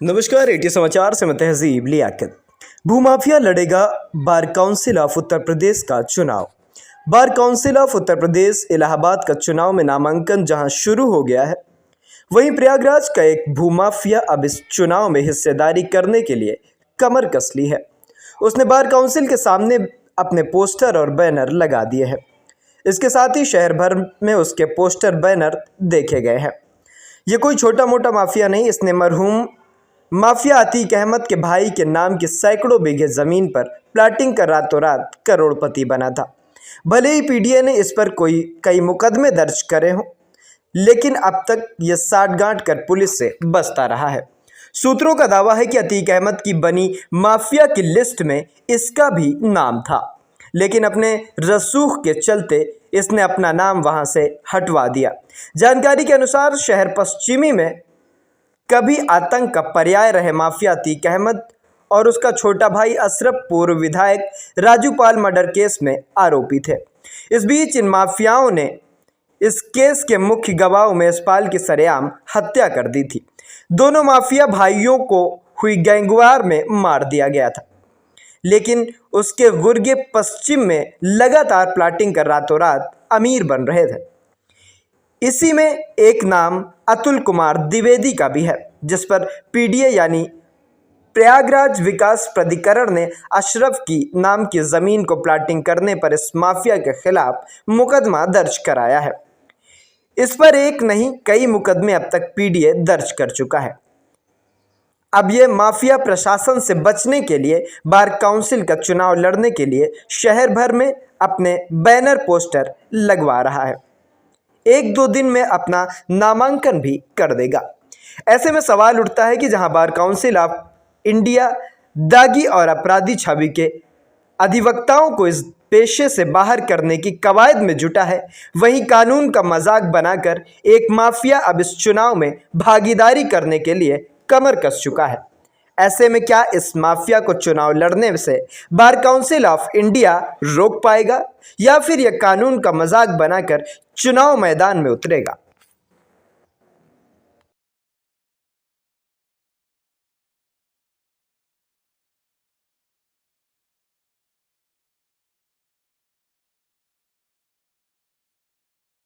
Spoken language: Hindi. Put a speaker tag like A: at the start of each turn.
A: नमस्कार, एटी समाचार से मैं तहजीब लियाकत। भूमाफिया लड़ेगा bar council of Uttar Pradesh का चुनाव। Bar council of Uttar Pradesh Allahabad का चुनाव में नामांकन जहां शुरू हो गया है, वहीं प्रयागराज का एक भूमाफिया अब इस चुनाव में हिस्सेदारी करने के लिए कमर कस ली है। उसने बार काउंसिल के सामने अपने पोस्टर और बैनर लगा दिए हैं। इसके साथ ही शहर भर में उसके पोस्टर बैनर देखे गए हैं। ये कोई छोटा मोटा माफिया नहीं, इसने मरहूम माफिया अतीक अहमद के भाई के नाम की सैकड़ों बीघे ज़मीन पर प्लाटिंग कर रातों रात करोड़पति बना था। भले ही पीडीए ने इस पर कई मुकदमे दर्ज करे हों, लेकिन अब तक ये साठगांठ कर पुलिस से बचता रहा है। सूत्रों का दावा है कि अतीक अहमद की बनी माफिया की लिस्ट में इसका भी नाम था, लेकिन अपने रसूख के चलते इसने अपना नाम वहां से हटवा दिया। जानकारी के अनुसार शहर पश्चिमी में कभी आतंक का पर्याय रहे माफिया अतीक अहमद और उसका छोटा भाई अशरफ पूर्व विधायक राजू पाल मर्डर केस में आरोपी थे। इस बीच इन माफियाओं ने इस केस के मुख्य गवाह उमेश पाल की सरेआम हत्या कर दी थी। दोनों माफिया भाइयों को हुई गैंगवार में मार दिया गया था, लेकिन उसके गुर्गे पश्चिम में लगातार प्लाटिंग कर रातों रात अमीर बन रहे थे। इसी में एक नाम अतुल कुमार द्विवेदी का भी है, जिस पर पीडीए यानी प्रयागराज विकास प्राधिकरण ने अशरफ की नाम की ज़मीन को प्लाटिंग करने पर इस माफिया के खिलाफ मुकदमा दर्ज कराया है। इस पर एक नहीं कई मुकदमे अब तक पीडीए दर्ज कर चुका है। अब ये माफिया प्रशासन से बचने के लिए बार काउंसिल का चुनाव लड़ने के लिए शहर भर में अपने बैनर पोस्टर लगवा रहा है। एक दो दिन में अपना नामांकन भी कर देगा। ऐसे में सवाल उठता है कि जहां बार काउंसिल ऑफ इंडिया दागी और अपराधी छवि के अधिवक्ताओं को इस पेशे से बाहर करने की कवायद में जुटा है, वहीं कानून का मजाक बनाकर एक माफिया अब इस चुनाव में भागीदारी करने के लिए कमर कस चुका है। ऐसे में क्या इस माफिया को चुनाव लड़ने से बार काउंसिल ऑफ इंडिया रोक पाएगा, या फिर यह कानून का मजाक बनाकर चुनाव मैदान में उतरेगा?